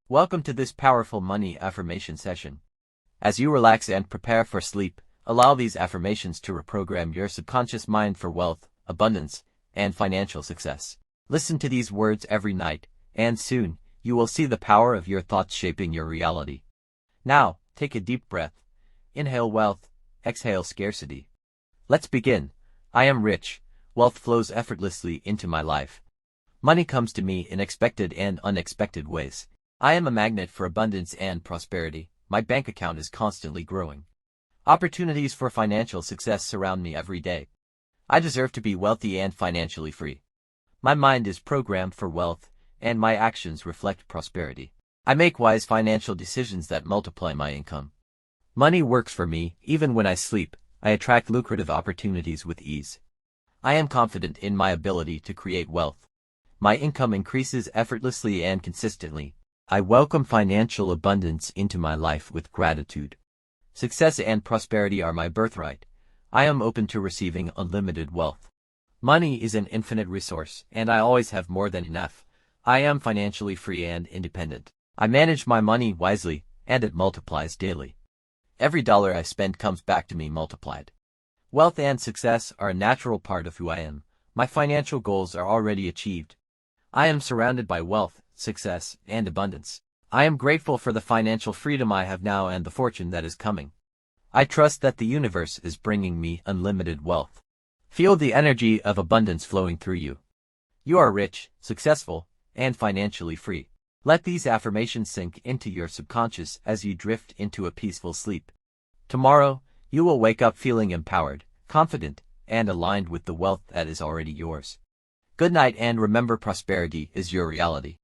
Welcome to this powerful money affirmation session. As you relax and prepare for sleep, allow these affirmations to reprogram your subconscious mind for wealth, abundance, and financial success. Listen to these words every night, and soon, you will see the power of your thoughts shaping your reality. Now, take a deep breath. Inhale wealth, exhale scarcity. Let's begin. I am rich. Wealth flows effortlessly into my life. Money comes to me in expected and unexpected ways. I am a magnet for abundance and prosperity. My bank account is constantly growing. Opportunities for financial success surround me every day. I deserve to be wealthy and financially free. My mind is programmed for wealth, and my actions reflect prosperity. I make wise financial decisions that multiply my income. Money works for me, even when I sleep. I attract lucrative opportunities with ease. I am confident in my ability to create wealth. My income increases effortlessly and consistently. I welcome financial abundance into my life with gratitude. Success and prosperity are my birthright. I am open to receiving unlimited wealth. Money is an infinite resource, and I always have more than enough. I am financially free and independent. I manage my money wisely, and it multiplies daily. Every dollar I spend comes back to me multiplied. Wealth and success are a natural part of who I am. My financial goals are already achieved. I am surrounded by wealth, success, and abundance. I am grateful for the financial freedom I have now and the fortune that is coming. I trust that the universe is bringing me unlimited wealth. Feel the energy of abundance flowing through you. You are rich, successful, and financially free. Let these affirmations sink into your subconscious as you drift into a peaceful sleep. Tomorrow, you will wake up feeling empowered, confident, and aligned with the wealth that is already yours. Good night, and remember, prosperity is your reality.